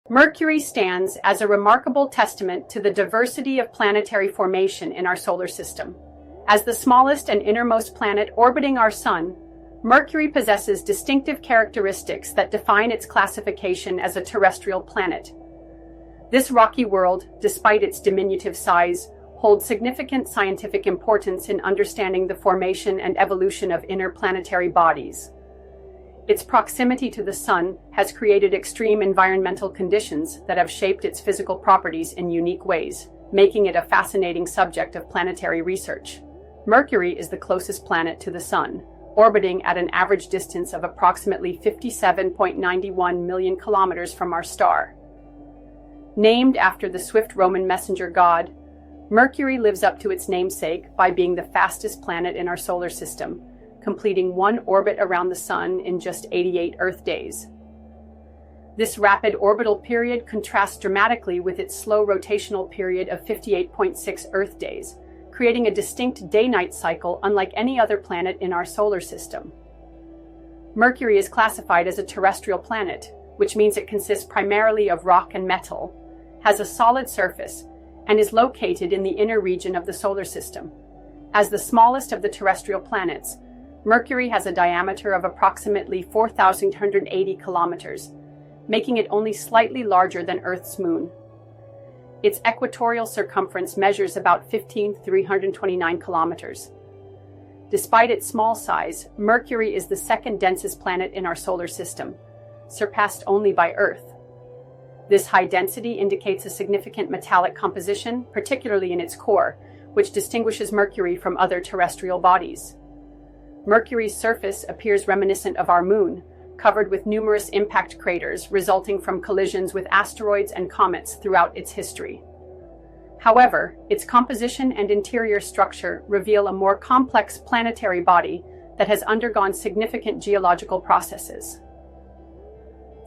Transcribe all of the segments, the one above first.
Mercury stands as a remarkable testament to the diversity of planetary formation in our solar system. As the smallest and innermost planet orbiting our Sun, Mercury possesses distinctive characteristics that define its classification as a terrestrial planet. This rocky world, despite its diminutive size, holds significant scientific importance in understanding the formation and evolution of interplanetary bodies. Its proximity to the Sun has created extreme environmental conditions that have shaped its physical properties in unique ways, making it a fascinating subject of planetary research. Mercury is the closest planet to the Sun, orbiting at an average distance of approximately 57.91 million kilometers from our star. Named after the swift Roman messenger god, Mercury lives up to its namesake by being the fastest planet in our solar system, completing one orbit around the Sun in just 88 Earth days. This rapid orbital period contrasts dramatically with its slow rotational period of 58.6 Earth days, creating a distinct day-night cycle unlike any other planet in our solar system. Mercury is classified as a terrestrial planet, which means it consists primarily of rock and metal, has a solid surface, and is located in the inner region of the solar system. As the smallest of the terrestrial planets, Mercury has a diameter of approximately 4,180 kilometers, making it only slightly larger than Earth's moon. Its equatorial circumference measures about 15,329 kilometers. Despite its small size, Mercury is the second densest planet in our solar system, surpassed only by Earth. This high density indicates a significant metallic composition, particularly in its core, which distinguishes Mercury from other terrestrial bodies. Mercury's surface appears reminiscent of our moon, covered with numerous impact craters resulting from collisions with asteroids and comets throughout its history. However, its composition and interior structure reveal a more complex planetary body that has undergone significant geological processes.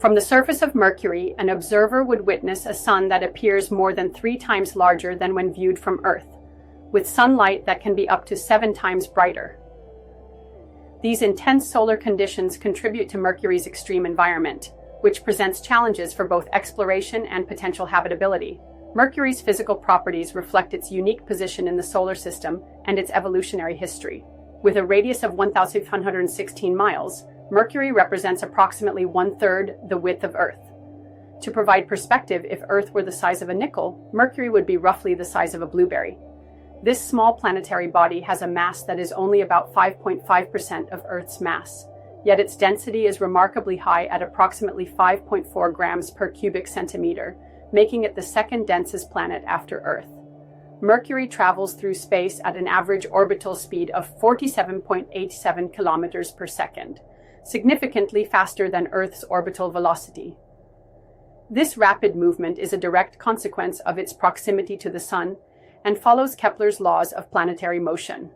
From the surface of Mercury, an observer would witness a sun that appears more than 3 times larger than when viewed from Earth, with sunlight that can be up to 7 times brighter. These intense solar conditions contribute to Mercury's extreme environment, which presents challenges for both exploration and potential habitability. Mercury's physical properties reflect its unique position in the solar system and its evolutionary history. With a radius of 1,116 miles, Mercury represents approximately 1/3 the width of Earth. To provide perspective, if Earth were the size of a nickel, Mercury would be roughly the size of a blueberry. This small planetary body has a mass that is only about 5.5% of Earth's mass, yet its density is remarkably high at approximately 5.4 grams per cubic centimeter, making it the second densest planet after Earth. Mercury travels through space at an average orbital speed of 47.87 kilometers per second, significantly faster than Earth's orbital velocity. This rapid movement is a direct consequence of its proximity to the Sun and follows Kepler's laws of planetary motion.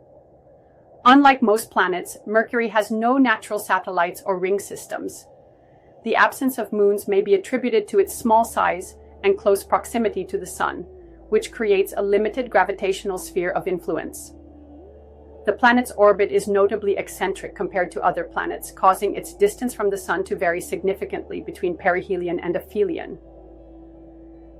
Unlike most planets, Mercury has no natural satellites or ring systems. The absence of moons may be attributed to its small size and close proximity to the Sun, which creates a limited gravitational sphere of influence. The planet's orbit is notably eccentric compared to other planets, causing its distance from the Sun to vary significantly between perihelion and aphelion.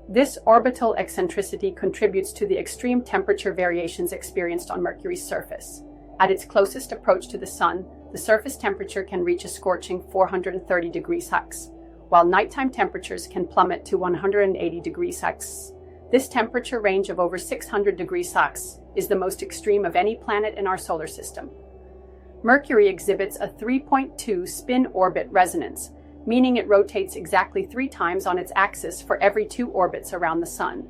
This orbital eccentricity contributes to the extreme temperature variations experienced on Mercury's surface. At its closest approach to the Sun, the surface temperature can reach a scorching 430 degrees Celsius, while nighttime temperatures can plummet to 180 degrees Celsius. This temperature range of over 600 degrees Celsius is the most extreme of any planet in our solar system. Mercury exhibits a 3.2 spin-orbit resonance, meaning it rotates exactly 3 times on its axis for every 2 orbits around the Sun.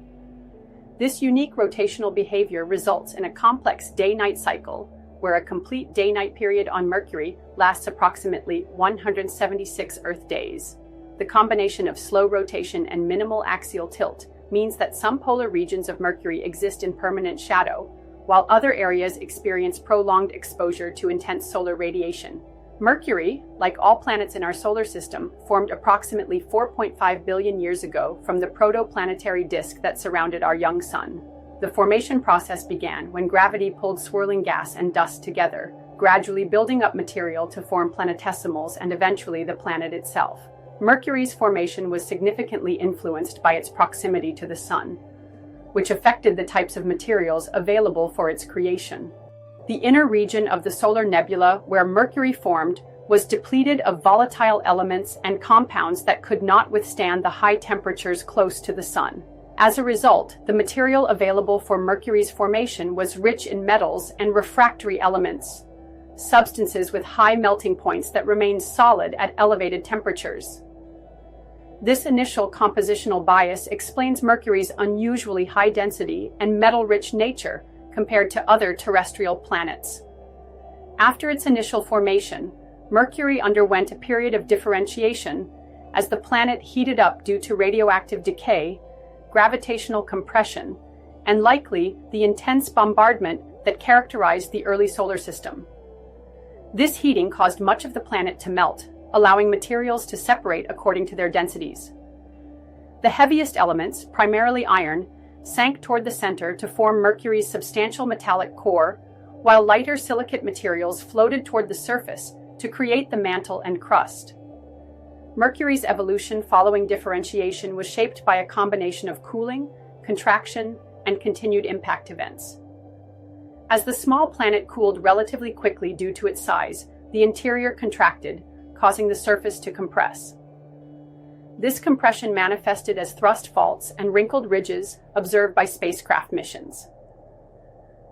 This unique rotational behavior results in a complex day-night cycle, where a complete day-night period on Mercury lasts approximately 176 Earth days. The combination of slow rotation and minimal axial tilt means that some polar regions of Mercury exist in permanent shadow, while other areas experience prolonged exposure to intense solar radiation. Mercury, like all planets in our solar system, formed approximately 4.5 billion years ago from the protoplanetary disk that surrounded our young Sun. The formation process began when gravity pulled swirling gas and dust together, gradually building up material to form planetesimals and eventually the planet itself. Mercury's formation was significantly influenced by its proximity to the Sun, which affected the types of materials available for its creation. The inner region of the solar nebula where Mercury formed was depleted of volatile elements and compounds that could not withstand the high temperatures close to the Sun. As a result, the material available for Mercury's formation was rich in metals and refractory elements, substances with high melting points that remained solid at elevated temperatures. This initial compositional bias explains Mercury's unusually high density and metal-rich nature compared to other terrestrial planets. After its initial formation, Mercury underwent a period of differentiation as the planet heated up due to radioactive decay, gravitational compression, and likely the intense bombardment that characterized the early solar system. This heating caused much of the planet to melt, allowing materials to separate according to their densities. The heaviest elements, primarily iron, sank toward the center to form Mercury's substantial metallic core, while lighter silicate materials floated toward the surface to create the mantle and crust. Mercury's evolution following differentiation was shaped by a combination of cooling, contraction, and continued impact events. As the small planet cooled relatively quickly due to its size, the interior contracted, causing the surface to compress. This compression manifested as thrust faults and wrinkled ridges observed by spacecraft missions.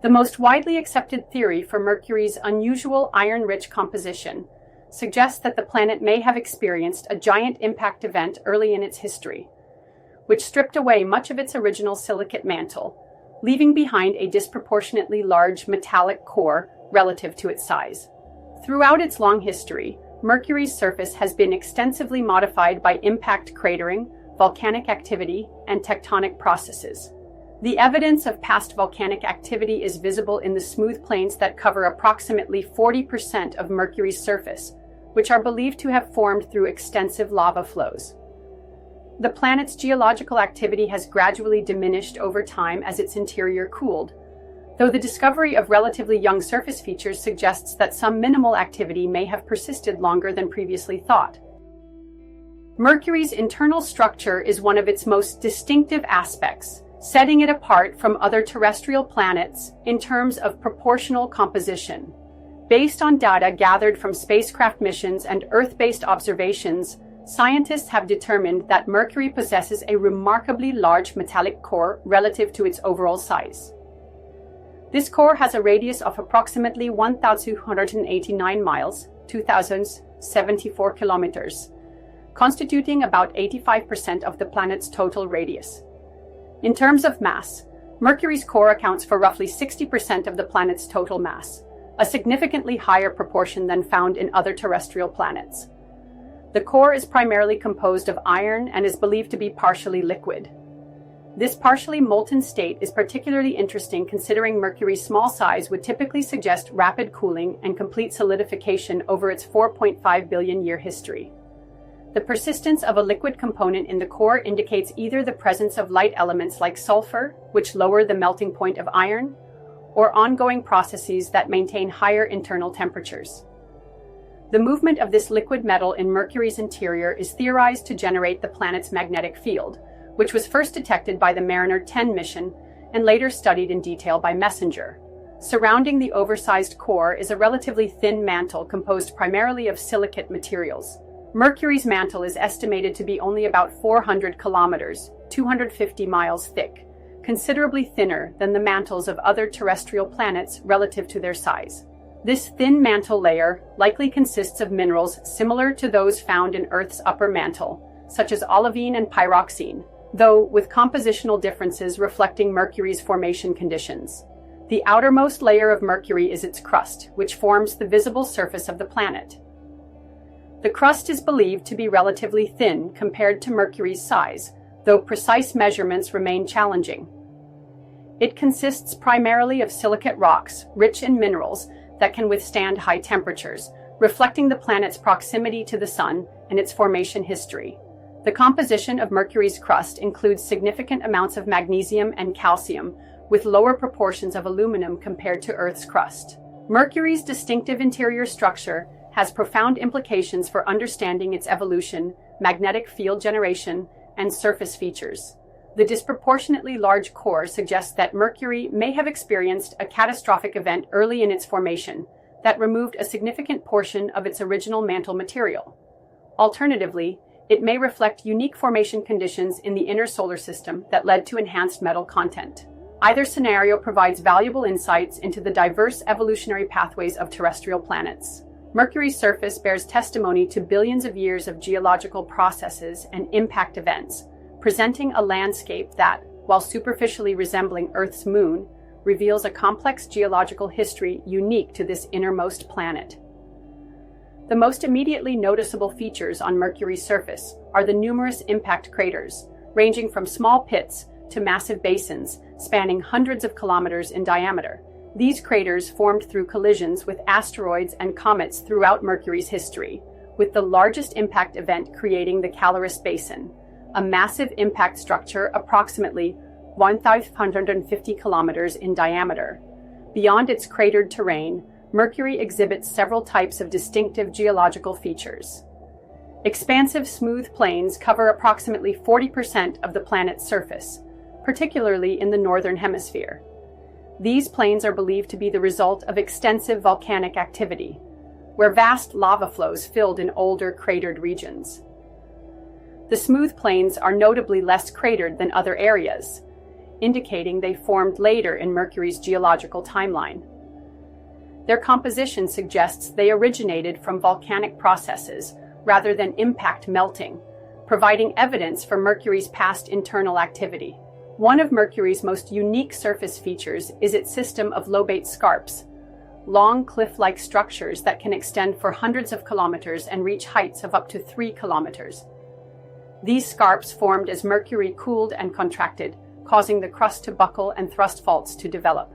The most widely accepted theory for Mercury's unusual iron-rich composition suggests that the planet may have experienced a giant impact event early in its history, which stripped away much of its original silicate mantle, leaving behind a disproportionately large metallic core relative to its size. Throughout its long history, Mercury's surface has been extensively modified by impact cratering, volcanic activity, and tectonic processes. The evidence of past volcanic activity is visible in the smooth plains that cover approximately 40% of Mercury's surface, which are believed to have formed through extensive lava flows. The planet's geological activity has gradually diminished over time as its interior cooled, though the discovery of relatively young surface features suggests that some minimal activity may have persisted longer than previously thought. Mercury's internal structure is one of its most distinctive aspects, setting it apart from other terrestrial planets in terms of proportional composition. Based on data gathered from spacecraft missions and Earth-based observations, scientists have determined that Mercury possesses a remarkably large metallic core relative to its overall size. This core has a radius of approximately 1,289 miles, 2,074 kilometers, constituting about 85% of the planet's total radius. In terms of mass, Mercury's core accounts for roughly 60% of the planet's total mass, a significantly higher proportion than found in other terrestrial planets. The core is primarily composed of iron and is believed to be partially liquid. This partially molten state is particularly interesting considering Mercury's small size would typically suggest rapid cooling and complete solidification over its 4.5 billion year history. The persistence of a liquid component in the core indicates either the presence of light elements like sulfur, which lower the melting point of iron, or ongoing processes that maintain higher internal temperatures. The movement of this liquid metal in Mercury's interior is theorized to generate the planet's magnetic field, which was first detected by the Mariner 10 mission and later studied in detail by MESSENGER. Surrounding the oversized core is a relatively thin mantle composed primarily of silicate materials. Mercury's mantle is estimated to be only about 400 kilometers, 250 miles thick, considerably thinner than the mantles of other terrestrial planets relative to their size. This thin mantle layer likely consists of minerals similar to those found in Earth's upper mantle, such as olivine and pyroxene, though with compositional differences reflecting Mercury's formation conditions. The outermost layer of Mercury is its crust, which forms the visible surface of the planet. The crust is believed to be relatively thin compared to Mercury's size, though precise measurements remain challenging. It consists primarily of silicate rocks, rich in minerals that can withstand high temperatures, reflecting the planet's proximity to the Sun and its formation history. The composition of Mercury's crust includes significant amounts of magnesium and calcium, with lower proportions of aluminum compared to Earth's crust. Mercury's distinctive interior structure has profound implications for understanding its evolution, magnetic field generation, and surface features. The disproportionately large core suggests that Mercury may have experienced a catastrophic event early in its formation that removed a significant portion of its original mantle material. Alternatively, it may reflect unique formation conditions in the inner solar system that led to enhanced metal content. Either scenario provides valuable insights into the diverse evolutionary pathways of terrestrial planets. Mercury's surface bears testimony to billions of years of geological processes and impact events, presenting a landscape that, while superficially resembling Earth's moon, reveals a complex geological history unique to this innermost planet. The most immediately noticeable features on Mercury's surface are the numerous impact craters, ranging from small pits to massive basins spanning hundreds of kilometers in diameter. These craters formed through collisions with asteroids and comets throughout Mercury's history, with the largest impact event creating the Caloris Basin, a massive impact structure approximately 1,550 kilometers in diameter. Beyond its cratered terrain, Mercury exhibits several types of distinctive geological features. Expansive smooth plains cover approximately 40% of the planet's surface, particularly in the northern hemisphere. These plains are believed to be the result of extensive volcanic activity, where vast lava flows filled in older cratered regions. The smooth plains are notably less cratered than other areas, indicating they formed later in Mercury's geological timeline. Their composition suggests they originated from volcanic processes rather than impact melting, providing evidence for Mercury's past internal activity. One of Mercury's most unique surface features is its system of lobate scarps, long cliff-like structures that can extend for hundreds of kilometers and reach heights of up to 3 kilometers. These scarps formed as Mercury cooled and contracted, causing the crust to buckle and thrust faults to develop.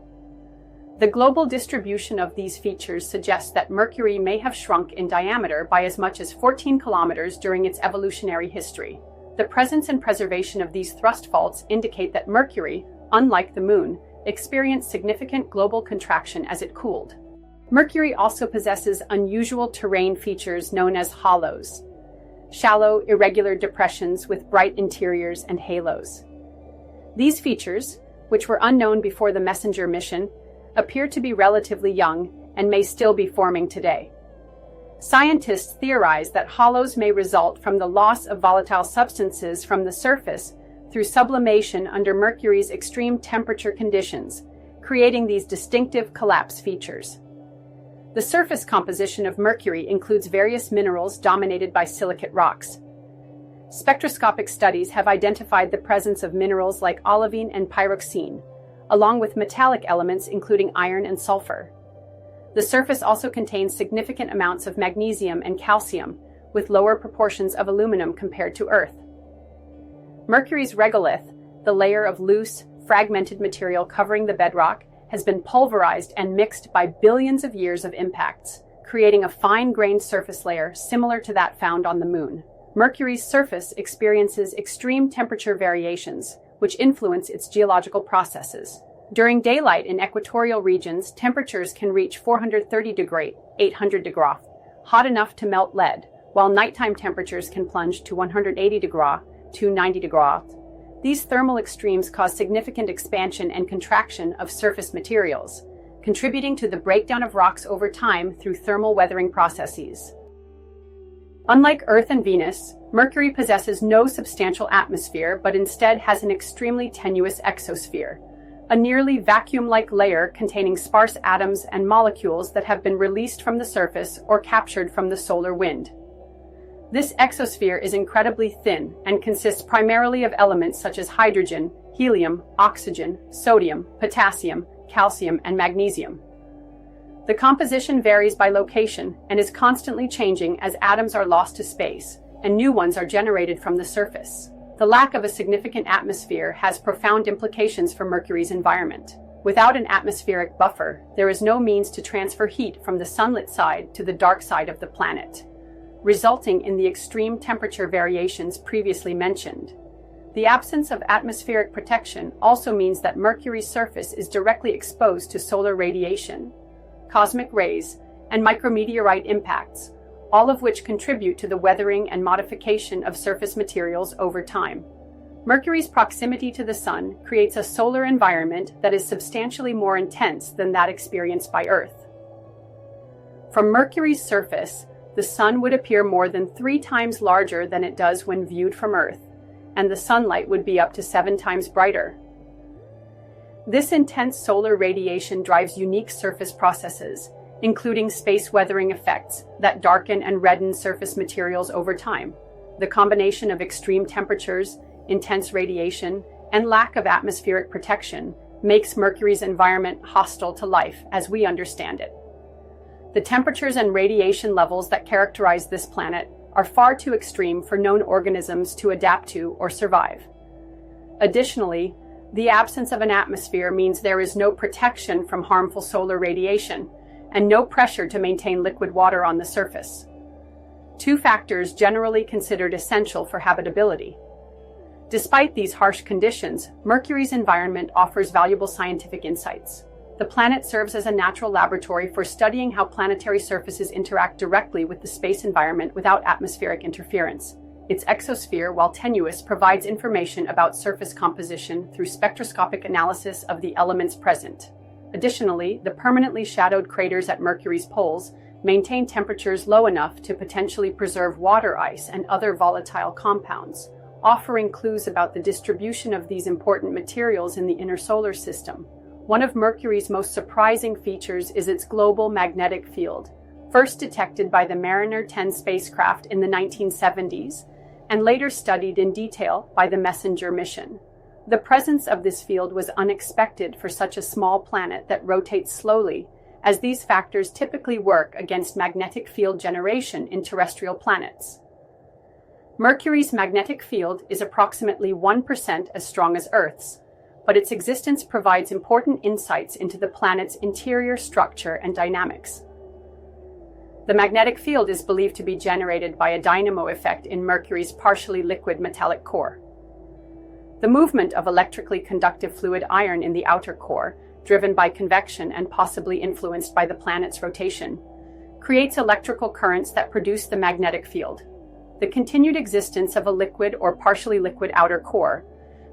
The global distribution of these features suggests that Mercury may have shrunk in diameter by as much as 14 kilometers during its evolutionary history. The presence and preservation of these thrust faults indicate that Mercury, unlike the Moon, experienced significant global contraction as it cooled. Mercury also possesses unusual terrain features known as hollows, shallow, irregular depressions with bright interiors and halos. These features, which were unknown before the Messenger mission, appear to be relatively young and may still be forming today. Scientists theorize that hollows may result from the loss of volatile substances from the surface through sublimation under Mercury's extreme temperature conditions, creating these distinctive collapse features. The surface composition of Mercury includes various minerals dominated by silicate rocks. Spectroscopic studies have identified the presence of minerals like olivine and pyroxene, along with metallic elements including iron and sulfur. The surface also contains significant amounts of magnesium and calcium, with lower proportions of aluminum compared to Earth. Mercury's regolith, the layer of loose, fragmented material covering the bedrock, has been pulverized and mixed by billions of years of impacts, creating a fine-grained surface layer similar to that found on the Moon. Mercury's surface experiences extreme temperature variations, which influence its geological processes. During daylight in equatorial regions, temperatures can reach 430 degree, 800 degree, hot enough to melt lead, while nighttime temperatures can plunge to 180 degree, 290 degree. These thermal extremes cause significant expansion and contraction of surface materials, contributing to the breakdown of rocks over time through thermal weathering processes. Unlike Earth and Venus, Mercury possesses no substantial atmosphere, but instead has an extremely tenuous exosphere, a nearly vacuum-like layer containing sparse atoms and molecules that have been released from the surface or captured from the solar wind. This exosphere is incredibly thin and consists primarily of elements such as hydrogen, helium, oxygen, sodium, potassium, calcium, and magnesium. The composition varies by location and is constantly changing as atoms are lost to space and new ones are generated from the surface. The lack of a significant atmosphere has profound implications for Mercury's environment. Without an atmospheric buffer, there is no means to transfer heat from the sunlit side to the dark side of the planet, resulting in the extreme temperature variations previously mentioned. The absence of atmospheric protection also means that Mercury's surface is directly exposed to solar radiation, cosmic rays, and micrometeorite impacts, all of which contribute to the weathering and modification of surface materials over time. Mercury's proximity to the Sun creates a solar environment that is substantially more intense than that experienced by Earth. From Mercury's surface, the Sun would appear more than 3 times larger than it does when viewed from Earth, and the sunlight would be up to 7 times brighter. This intense solar radiation drives unique surface processes, including space weathering effects that darken and redden surface materials over time. The combination of extreme temperatures, intense radiation, and lack of atmospheric protection makes Mercury's environment hostile to life as we understand it. The temperatures and radiation levels that characterize this planet are far too extreme for known organisms to adapt to or survive. Additionally, the absence of an atmosphere means there is no protection from harmful solar radiation and no pressure to maintain liquid water on the surface. 2 factors generally considered essential for habitability. Despite these harsh conditions, Mercury's environment offers valuable scientific insights. The planet serves as a natural laboratory for studying how planetary surfaces interact directly with the space environment without atmospheric interference. Its exosphere, while tenuous, provides information about surface composition through spectroscopic analysis of the elements present. Additionally, the permanently shadowed craters at Mercury's poles maintain temperatures low enough to potentially preserve water ice and other volatile compounds, offering clues about the distribution of these important materials in the inner solar system. One of Mercury's most surprising features is its global magnetic field, first detected by the Mariner 10 spacecraft in the 1970s, and later studied in detail by the Messenger mission. The presence of this field was unexpected for such a small planet that rotates slowly, as these factors typically work against magnetic field generation in terrestrial planets. Mercury's magnetic field is approximately 1% as strong as Earth's, but its existence provides important insights into the planet's interior structure and dynamics. The magnetic field is believed to be generated by a dynamo effect in Mercury's partially liquid metallic core. The movement of electrically conductive fluid iron in the outer core, driven by convection and possibly influenced by the planet's rotation, creates electrical currents that produce the magnetic field. The continued existence of a liquid or partially liquid outer core,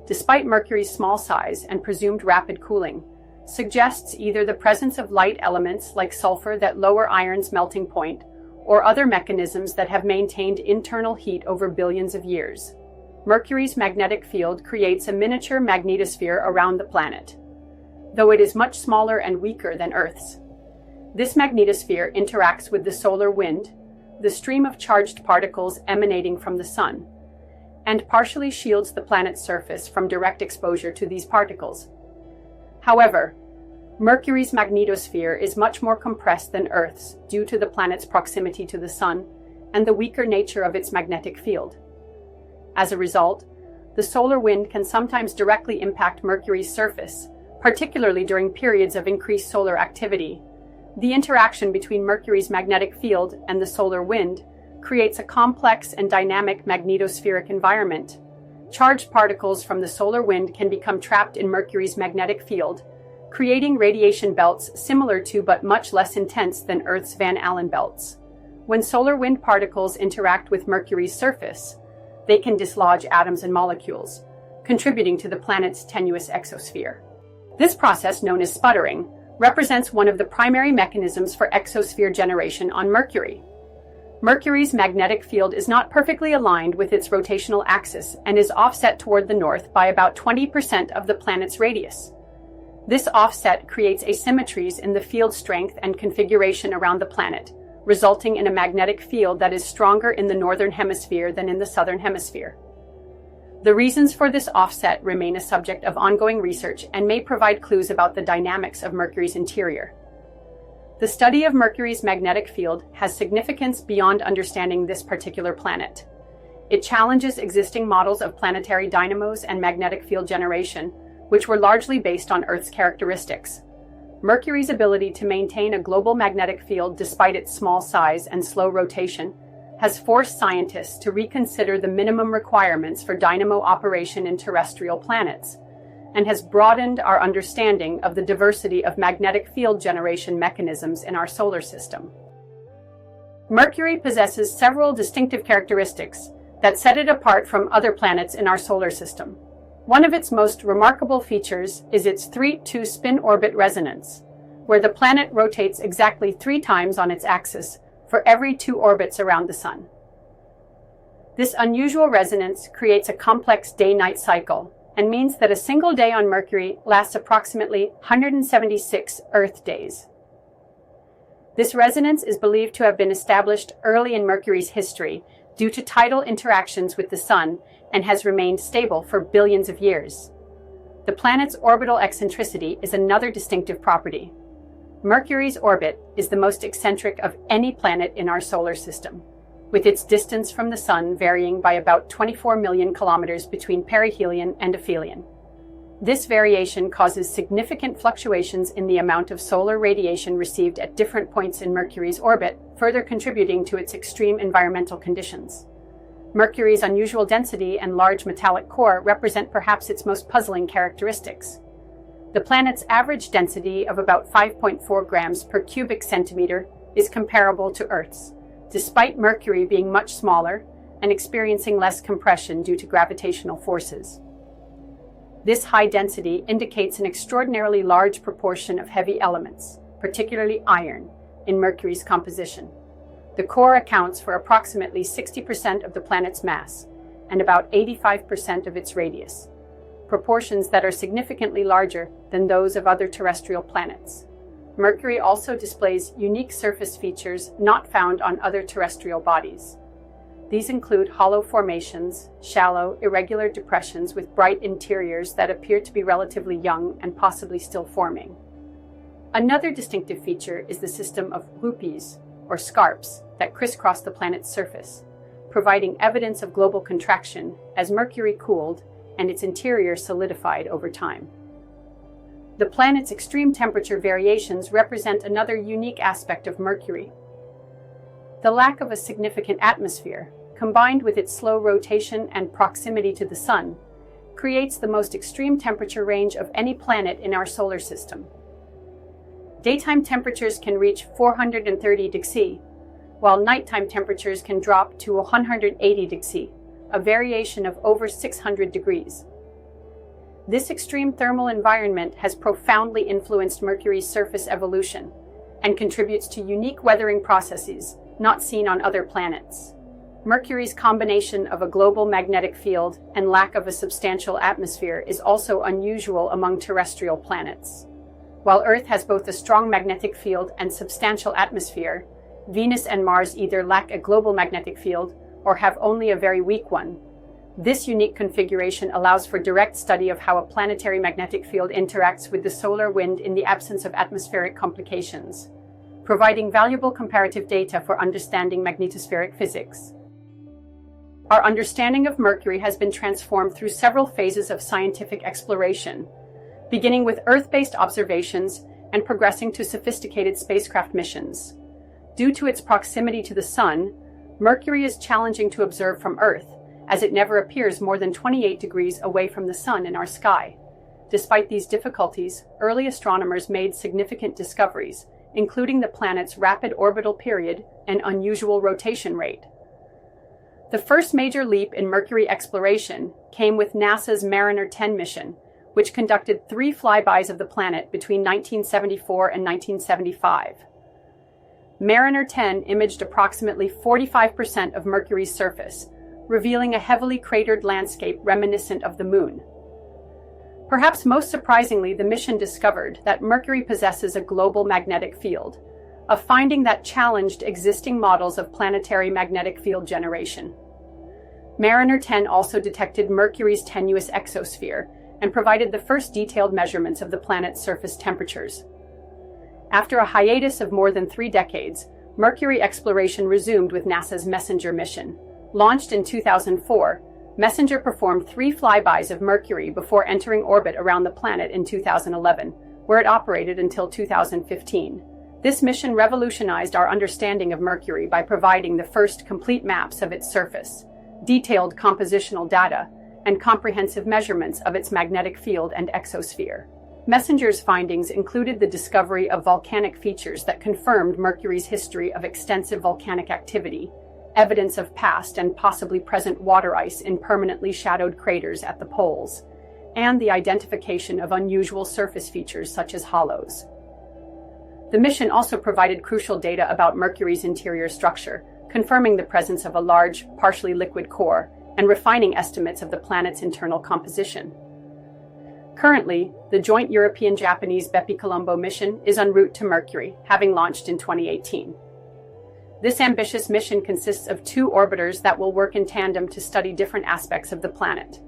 despite Mercury's small size and presumed rapid cooling, suggests either the presence of light elements like sulfur that lower iron's melting point, or other mechanisms that have maintained internal heat over billions of years. Mercury's magnetic field creates a miniature magnetosphere around the planet, though it is much smaller and weaker than Earth's. This magnetosphere interacts with the solar wind, the stream of charged particles emanating from the Sun, and partially shields the planet's surface from direct exposure to these particles. However, Mercury's magnetosphere is much more compressed than Earth's due to the planet's proximity to the Sun and the weaker nature of its magnetic field. As a result, the solar wind can sometimes directly impact Mercury's surface, particularly during periods of increased solar activity. The interaction between Mercury's magnetic field and the solar wind creates a complex and dynamic magnetospheric environment. Charged particles from the solar wind can become trapped in Mercury's magnetic field, creating radiation belts similar to but much less intense than Earth's Van Allen belts. When solar wind particles interact with Mercury's surface, they can dislodge atoms and molecules, contributing to the planet's tenuous exosphere. This process, known as sputtering, represents one of the primary mechanisms for exosphere generation on Mercury. Mercury's magnetic field is not perfectly aligned with its rotational axis and is offset toward the north by about 20% of the planet's radius. This offset creates asymmetries in the field strength and configuration around the planet, resulting in a magnetic field that is stronger in the northern hemisphere than in the southern hemisphere. The reasons for this offset remain a subject of ongoing research and may provide clues about the dynamics of Mercury's interior. The study of Mercury's magnetic field has significance beyond understanding this particular planet. It challenges existing models of planetary dynamos and magnetic field generation, which were largely based on Earth's characteristics. Mercury's ability to maintain a global magnetic field despite its small size and slow rotation has forced scientists to reconsider the minimum requirements for dynamo operation in terrestrial planets, and has broadened our understanding of the diversity of magnetic field generation mechanisms in our solar system. Mercury possesses several distinctive characteristics that set it apart from other planets in our solar system. One of its most remarkable features is its 3-2 spin-orbit resonance, where the planet rotates exactly 3 times on its axis for every 2 orbits around the Sun. This unusual resonance creates a complex day-night cycle and means that a single day on Mercury lasts approximately 176 Earth days. This resonance is believed to have been established early in Mercury's history due to tidal interactions with the Sun and has remained stable for billions of years. The planet's orbital eccentricity is another distinctive property. Mercury's orbit is the most eccentric of any planet in our solar system, with its distance from the Sun varying by about 24 million kilometers between perihelion and aphelion. This variation causes significant fluctuations in the amount of solar radiation received at different points in Mercury's orbit, further contributing to its extreme environmental conditions. Mercury's unusual density and large metallic core represent perhaps its most puzzling characteristics. The planet's average density of about 5.4 grams per cubic centimeter is comparable to Earth's, despite Mercury being much smaller and experiencing less compression due to gravitational forces. This high density indicates an extraordinarily large proportion of heavy elements, particularly iron, in Mercury's composition. The core accounts for approximately 60% of the planet's mass and about 85% of its radius, proportions that are significantly larger than those of other terrestrial planets. Mercury also displays unique surface features not found on other terrestrial bodies. These include hollow formations, shallow, irregular depressions with bright interiors that appear to be relatively young and possibly still forming. Another distinctive feature is the system of rupees, or scarps, that crisscross the planet's surface, providing evidence of global contraction as Mercury cooled and its interior solidified over time. The planet's extreme temperature variations represent another unique aspect of Mercury. The lack of a significant atmosphere, combined with its slow rotation and proximity to the Sun, creates the most extreme temperature range of any planet in our solar system. Daytime temperatures can reach 430 degrees C, while nighttime temperatures can drop to 180 degrees C, a variation of over 600 degrees. This extreme thermal environment has profoundly influenced Mercury's surface evolution and contributes to unique weathering processes not seen on other planets. Mercury's combination of a global magnetic field and lack of a substantial atmosphere is also unusual among terrestrial planets. While Earth has both a strong magnetic field and substantial atmosphere, Venus and Mars either lack a global magnetic field or have only a very weak one. This unique configuration allows for direct study of how a planetary magnetic field interacts with the solar wind in the absence of atmospheric complications, providing valuable comparative data for understanding magnetospheric physics. Our understanding of Mercury has been transformed through several phases of scientific exploration, beginning with Earth-based observations and progressing to sophisticated spacecraft missions. Due to its proximity to the Sun, Mercury is challenging to observe from Earth, as it never appears more than 28 degrees away from the Sun in our sky. Despite these difficulties, early astronomers made significant discoveries, including the planet's rapid orbital period and unusual rotation rate. The first major leap in Mercury exploration came with NASA's Mariner 10 mission, which conducted 3 flybys of the planet between 1974 and 1975. Mariner 10 imaged approximately 45% of Mercury's surface, revealing a heavily cratered landscape reminiscent of the Moon. Perhaps most surprisingly, the mission discovered that Mercury possesses a global magnetic field, a finding that challenged existing models of planetary magnetic field generation. Mariner 10 also detected Mercury's tenuous exosphere and provided the first detailed measurements of the planet's surface temperatures. After a hiatus of more than 3 decades, Mercury exploration resumed with NASA's Messenger mission. Launched in 2004, Messenger performed 3 flybys of Mercury before entering orbit around the planet in 2011, where it operated until 2015. This mission revolutionized our understanding of Mercury by providing the first complete maps of its surface, detailed compositional data, and comprehensive measurements of its magnetic field and exosphere. Messenger's findings included the discovery of volcanic features that confirmed Mercury's history of extensive volcanic activity, evidence of past and possibly present water ice in permanently shadowed craters at the poles, and the identification of unusual surface features such as hollows. The mission also provided crucial data about Mercury's interior structure, confirming the presence of a large, partially liquid core and refining estimates of the planet's internal composition. Currently, the joint European-Japanese Bepi-Colombo mission is en route to Mercury, having launched in 2018. This ambitious mission consists of 2 orbiters that will work in tandem to study different aspects of the planet.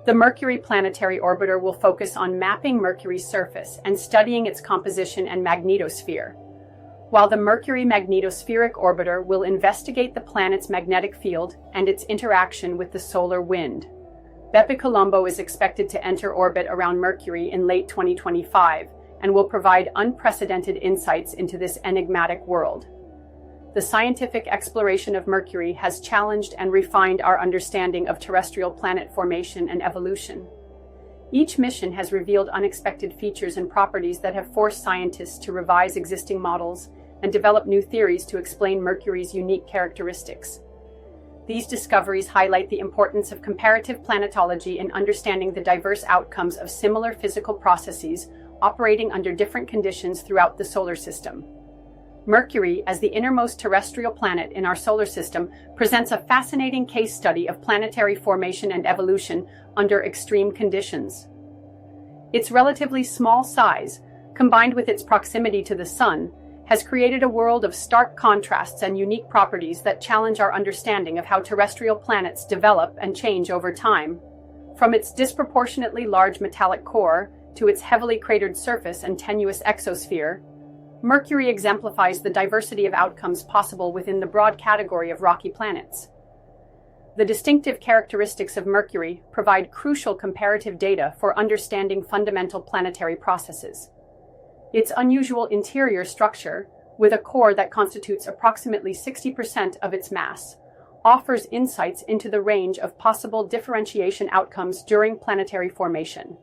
The Mercury Planetary Orbiter will focus on mapping Mercury's surface and studying its composition and magnetosphere, while the Mercury Magnetospheric Orbiter will investigate the planet's magnetic field and its interaction with the solar wind. Bepi-Colombo is expected to enter orbit around Mercury in late 2025 and will provide unprecedented insights into this enigmatic world. The scientific exploration of Mercury has challenged and refined our understanding of terrestrial planet formation and evolution. Each mission has revealed unexpected features and properties that have forced scientists to revise existing models and develop new theories to explain Mercury's unique characteristics. These discoveries highlight the importance of comparative planetology in understanding the diverse outcomes of similar physical processes operating under different conditions throughout the solar system. Mercury, as the innermost terrestrial planet in our solar system, presents a fascinating case study of planetary formation and evolution under extreme conditions. Its relatively small size, combined with its proximity to the Sun, has created a world of stark contrasts and unique properties that challenge our understanding of how terrestrial planets develop and change over time. From its disproportionately large metallic core to its heavily cratered surface and tenuous exosphere, Mercury exemplifies the diversity of outcomes possible within the broad category of rocky planets. The distinctive characteristics of Mercury provide crucial comparative data for understanding fundamental planetary processes. Its unusual interior structure, with a core that constitutes approximately 60% of its mass, offers insights into the range of possible differentiation outcomes during planetary formation.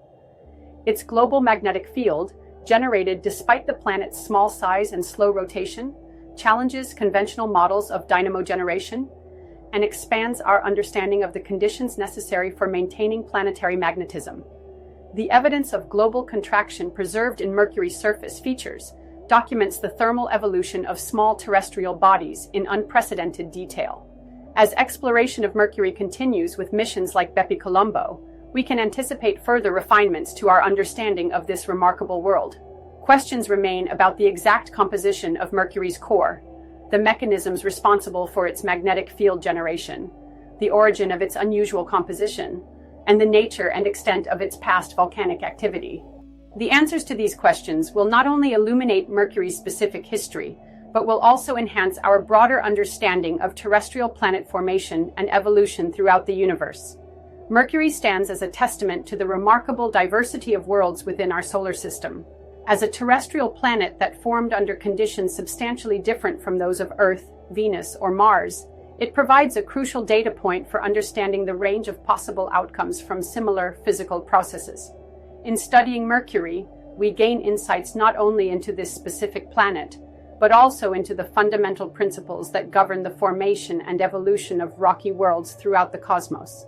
Its global magnetic field, generated despite the planet's small size and slow rotation, challenges conventional models of dynamo generation, and expands our understanding of the conditions necessary for maintaining planetary magnetism. The evidence of global contraction preserved in Mercury's surface features documents the thermal evolution of small terrestrial bodies in unprecedented detail. As exploration of Mercury continues with missions like Bepi-Colombo, we can anticipate further refinements to our understanding of this remarkable world. Questions remain about the exact composition of Mercury's core, the mechanisms responsible for its magnetic field generation, the origin of its unusual composition, and the nature and extent of its past volcanic activity. The answers to these questions will not only illuminate Mercury's specific history, but will also enhance our broader understanding of terrestrial planet formation and evolution throughout the universe. Mercury stands as a testament to the remarkable diversity of worlds within our solar system. As a terrestrial planet that formed under conditions substantially different from those of Earth, Venus, or Mars, it provides a crucial data point for understanding the range of possible outcomes from similar physical processes. In studying Mercury, we gain insights not only into this specific planet, but also into the fundamental principles that govern the formation and evolution of rocky worlds throughout the cosmos.